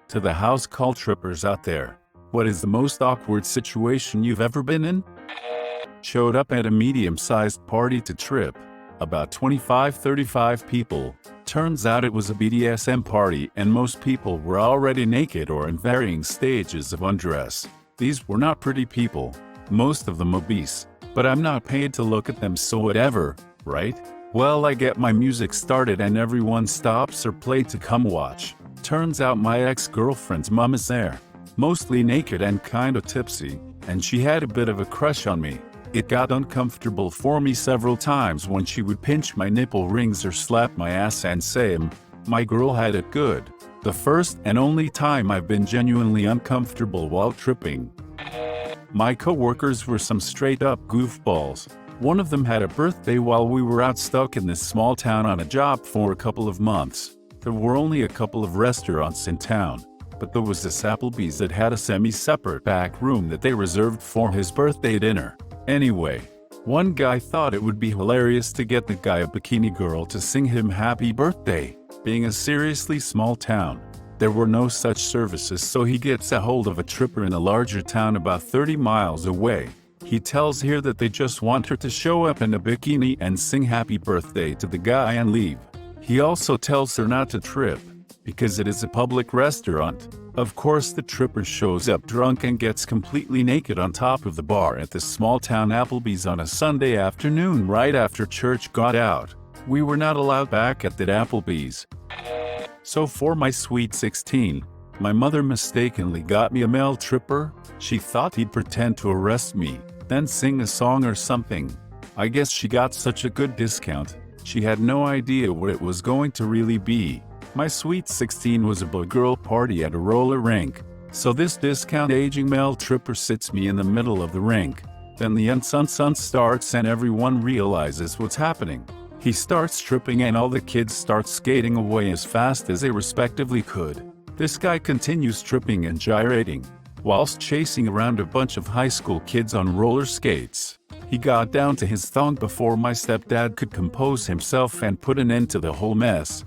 To the house call trippers out there, what is the most awkward situation you've ever been in? Showed up at a medium-sized party to trip. About 25-35 people. Turns out it was a BDSM party and most people were already naked or in varying stages of undress. These were not pretty people. Most of them obese. But I'm not paid to look at them, so whatever, right? Well, I get my music started and everyone stops or play to come watch. Turns out my ex-girlfriend's mom is there. Mostly naked and kinda tipsy, and she had a bit of a crush on me. It got uncomfortable for me several times when she would pinch my nipple rings or slap my ass and say, "My girl had it good." The first and only time I've been genuinely uncomfortable while tripping. My coworkers were some straight-up goofballs. One of them had a birthday while we were out stuck in this small town on a job for a couple of months. There were only a couple of restaurants in town, but there was this Applebee's that had a semi-separate back room that they reserved for his birthday dinner. Anyway, one guy thought it would be hilarious to get the guy a bikini girl to sing him happy birthday. Being a seriously small town, there were no such services, so he gets a hold of a tripper in a larger town about 30 miles away. He tells her that they just want her to show up in a bikini and sing happy birthday to the guy and leave. He also tells her not to trip, because it is a public restaurant. Of course, the tripper shows up drunk and gets completely naked on top of the bar at this small town Applebee's on a Sunday afternoon right after church got out. We were not allowed back at that Applebee's. So for my sweet 16, my mother mistakenly got me a male tripper. She thought he'd pretend to arrest me, then sing a song or something. I guess she got such a good discount, she had no idea what it was going to really be. My sweet 16 was a boy-girl party at a roller rink, so this discount-aging male tripper sits me in the middle of the rink. Then the sun starts and everyone realizes what's happening. He starts tripping and all the kids start skating away as fast as they respectively could. This guy continues tripping and gyrating, whilst chasing around a bunch of high school kids on roller skates. He got down to his thong before my stepdad could compose himself and put an end to the whole mess.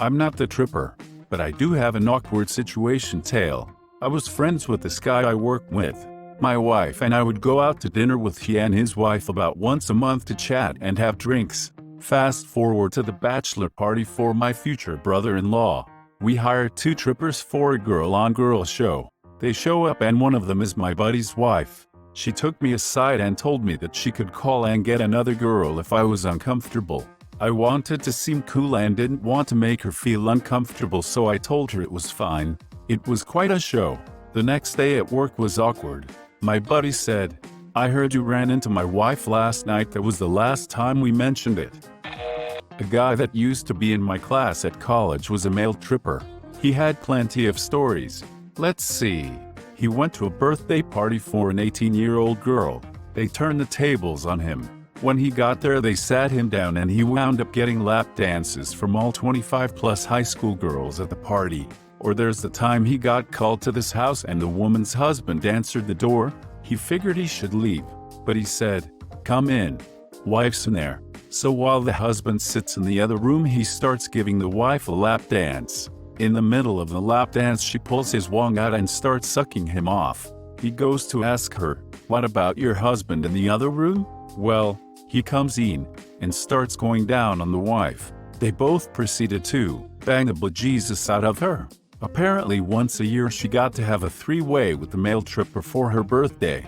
I'm not the tripper, but I do have an awkward situation tale. I was friends with this guy I worked with. My wife and I would go out to dinner with he and his wife about once a month to chat and have drinks. Fast forward to the bachelor party for my future brother-in-law. We hired 2 trippers for a girl-on-girl show. They show up and one of them is my buddy's wife. She took me aside and told me that she could call and get another girl if I was uncomfortable. I wanted to seem cool and didn't want to make her feel uncomfortable, so I told her it was fine. It was quite a show. The next day at work was awkward. My buddy said, "I heard you ran into my wife last night. That was the last time we mentioned it." A guy that used to be in my class at college was a male tripper. He had plenty of stories. Let's see. He went to a birthday party for an 18-year-old girl. They turned the tables on him. When he got there, they sat him down and he wound up getting lap dances from all 25-plus high school girls at the party. Or there's the time he got called to this house and the woman's husband answered the door. He figured he should leave, but he said, "Come in. Wife's in there." So while the husband sits in the other room, he starts giving the wife a lap dance. In the middle of the lap dance, she pulls his wang out and starts sucking him off. He goes to ask her, "What about your husband in the other room?" Well, he comes in and starts going down on the wife. They both proceeded to bang the bejesus out of her. Apparently once a year she got to have a 3-way with the male tripper for her birthday.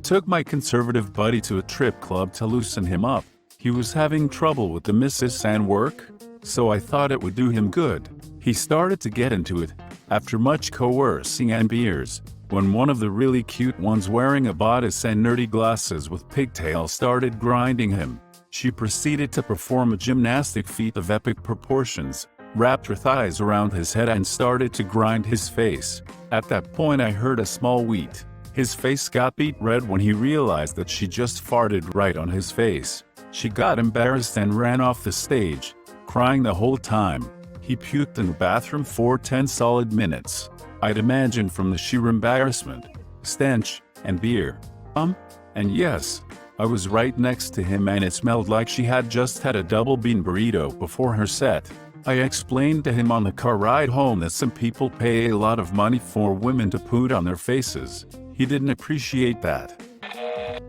Took my conservative buddy to a trip club to loosen him up. He was having trouble with the missus and work, so I thought it would do him good. He started to get into it, after much coercing and beers, when one of the really cute ones wearing a bodice and nerdy glasses with pigtails started grinding him. She proceeded to perform a gymnastic feat of epic proportions, wrapped her thighs around his head and started to grind his face. At that point I heard a small wheat. His face got beet red when he realized that she just farted right on his face. She got embarrassed and ran off the stage, crying the whole time. He puked in the bathroom for 10 solid minutes. I'd imagine from the sheer embarrassment, stench, and beer. And yes, I was right next to him and it smelled like she had just had a double bean burrito before her set. I explained to him on the car ride home that some people pay a lot of money for women to poot on their faces. He didn't appreciate that.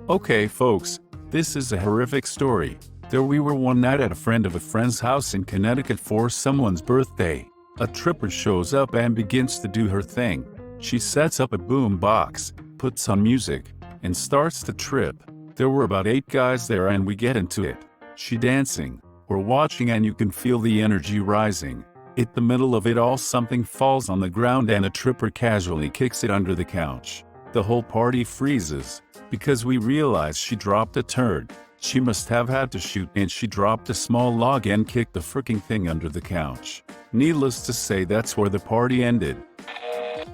Okay folks, this is a horrific story. There we were one night at a friend of a friend's house in Connecticut for someone's birthday. A tripper shows up and begins to do her thing. She sets up a boom box, puts on music, and starts to trip. There were about 8 guys there and we get into it. She dancing, we're watching and you can feel the energy rising. In the middle of it all something falls on the ground and a tripper casually kicks it under the couch. The whole party freezes, because we realize she dropped a turd. She must have had to shoot and she dropped a small log and kicked the fricking thing under the couch. Needless to say that's where the party ended.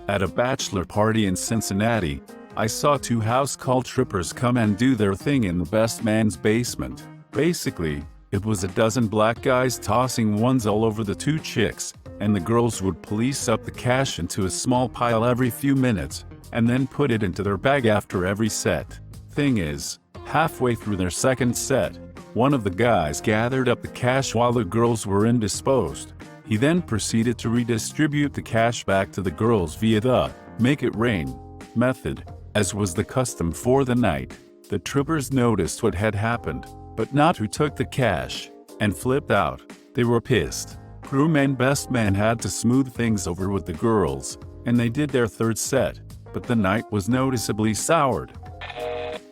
At a bachelor party in Cincinnati, I saw 2 house call trippers come and do their thing in the best man's basement. Basically, it was a dozen black guys tossing ones all over the 2 chicks, and the girls would police up the cash into a small pile every few minutes, and then put it into their bag after every set. Thing is, halfway through their second set, one of the guys gathered up the cash while the girls were indisposed. He then proceeded to redistribute the cash back to the girls via the "make it rain" method, as was the custom for the night. The trippers noticed what had happened, but not who took the cash, and flipped out. They were pissed. Groom and best man had to smooth things over with the girls, and they did their third set, but the night was noticeably soured.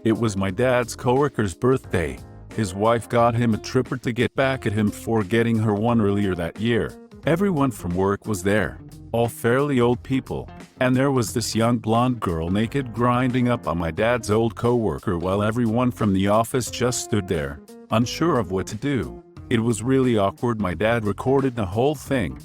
It was my dad's coworker's birthday. His wife got him a tripper to get back at him for getting her one earlier that year. Everyone from work was there, all fairly old people, and there was this young blonde girl naked grinding up on my dad's old coworker while everyone from the office just stood there, unsure of what to do. It was really awkward. My dad recorded the whole thing.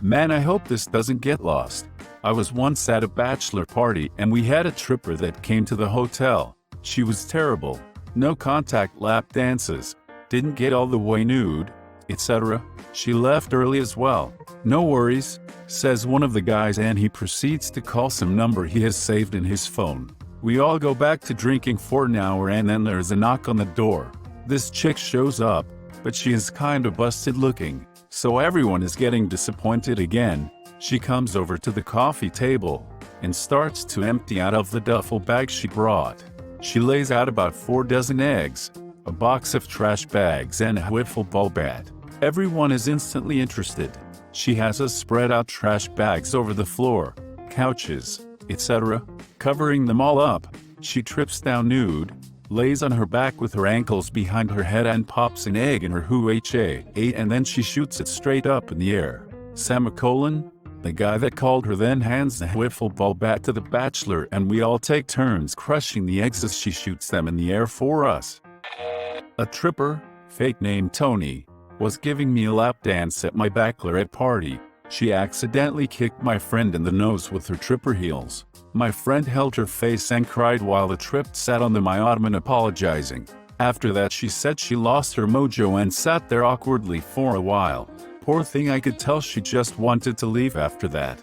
Man, I hope this doesn't get lost. I was once at a bachelor party and we had a tripper that came to the hotel. She was terrible. No contact lap dances, didn't get all the way nude, etc. She left early as well. No worries, says one of the guys, and he proceeds to call some number he has saved in his phone. We all go back to drinking for an hour and then there's a knock on the door. This chick shows up, but she is kinda busted looking, so everyone is getting disappointed again. She comes over to the coffee table and starts to empty out of the duffel bag she brought. She lays out about 4 dozen eggs, a box of trash bags and a wiffle ball bat. Everyone is instantly interested. She has us spread out trash bags over the floor, couches, etc., covering them all up. She trips down nude, lays on her back with her ankles behind her head and pops an egg in her hoo-ha, and then she shoots it straight up in the air. Semicolon. The guy that called her then hands the wiffle ball bat to the bachelor and we all take turns crushing the eggs as she shoots them in the air for us. A tripper, fake name Tony, was giving me a lap dance at my bachelorette party. She accidentally kicked my friend in the nose with her tripper heels. My friend held her face and cried while the trip sat on my ottoman apologizing. After that she said she lost her mojo and sat there awkwardly for a while. Poor thing, I could tell she just wanted to leave after that.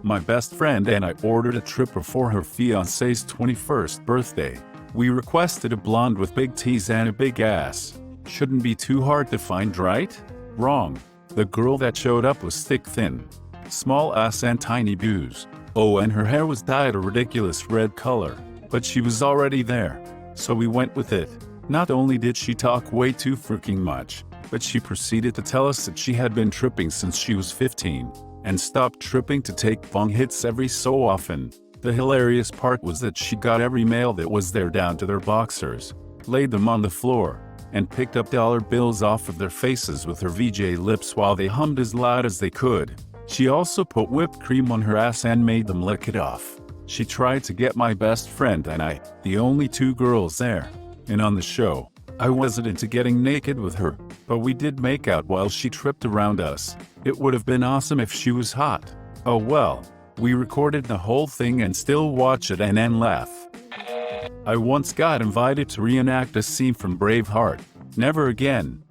My best friend and I ordered a tripper for her fiancé's 21st birthday. We requested a blonde with big T's and a big ass. Shouldn't be too hard to find, right? Wrong. The girl that showed up was thick-thin, small ass and tiny boobs. Oh, and her hair was dyed a ridiculous red color, but she was already there, so we went with it. Not only did she talk way too freaking much, but she proceeded to tell us that she had been tripping since she was 15, and stopped tripping to take bong hits every so often. The hilarious part was that she got every male that was there down to their boxers, laid them on the floor, and picked up dollar bills off of their faces with her VJ lips while they hummed as loud as they could. She also put whipped cream on her ass and made them lick it off. She tried to get my best friend and I, the only 2 girls there, and on the show. I wasn't into getting naked with her, but we did make out while she tripped around us. It would have been awesome if she was hot. Oh well, we recorded the whole thing and still watch it and then laugh. I once got invited to reenact a scene from Braveheart. Never again.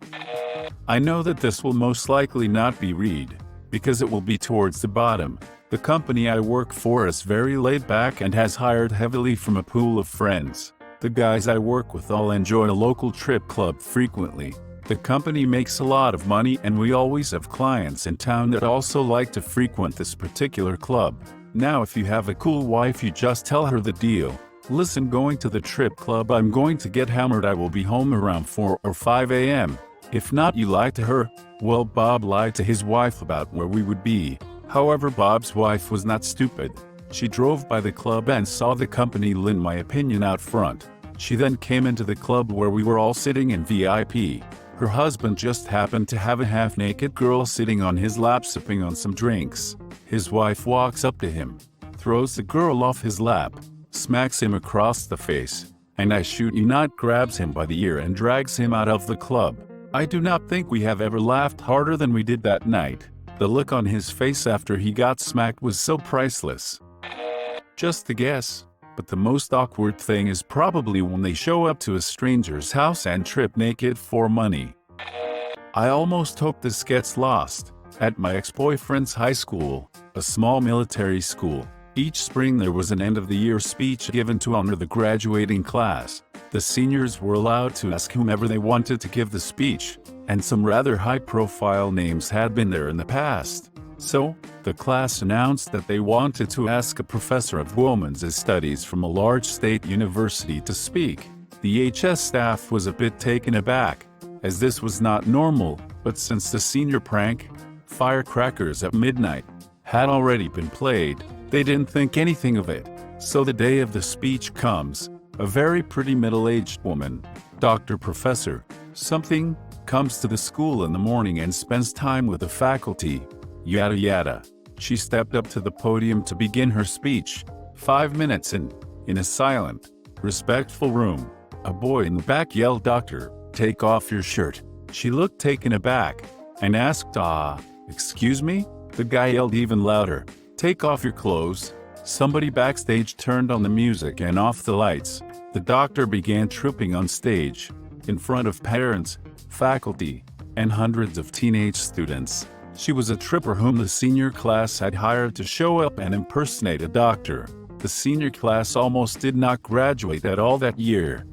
I know that this will most likely not be read, because it will be towards the bottom. The company I work for is very laid back and has hired heavily from a pool of friends. The guys I work with all enjoy a local trip club frequently. The company makes a lot of money and we always have clients in town that also like to frequent this particular club. Now if you have a cool wife, you just tell her the deal. Listen, going to the trip club, I'm going to get hammered. I will be home around 4 or 5 a.m. If not, you lie to her. Well, Bob lied to his wife about where we would be. However, Bob's wife was not stupid. She drove by the club and saw the company, in my opinion, out front. She then came into the club where we were all sitting in VIP. Her husband just happened to have a half-naked girl sitting on his lap sipping on some drinks. His wife walks up to him, throws the girl off his lap, smacks him across the face, and I shoot you not, grabs him by the ear and drags him out of the club. I do not think we have ever laughed harder than we did that night. The look on his face after he got smacked was so priceless. Just a guess, but the most awkward thing is probably when they show up to a stranger's house and trip naked for money. I almost hope this gets lost. At my ex-boyfriend's high school, a small military school, each spring there was an end-of-the-year speech given to honor the graduating class. The seniors were allowed to ask whomever they wanted to give the speech, and some rather high-profile names had been there in the past. So, the class announced that they wanted to ask a professor of women's studies from a large state university to speak. The HS staff was a bit taken aback, as this was not normal, but since the senior prank, Firecrackers at Midnight, had already been played, they didn't think anything of it. So the day of the speech comes. A very pretty middle-aged woman, Dr. Professor something, comes to the school in the morning and spends time with the faculty. Yada yada. She stepped up to the podium to begin her speech. 5 minutes in a silent, respectful room, a boy in the back yelled, "Doctor, take off your shirt." She looked taken aback and asked, "Excuse me?" The guy yelled even louder, "Take off your clothes." Somebody backstage turned on the music and off the lights. The doctor began tripping on stage, in front of parents, faculty, and hundreds of teenage students. She was a tripper whom the senior class had hired to show up and impersonate a doctor. The senior class almost did not graduate at all that year.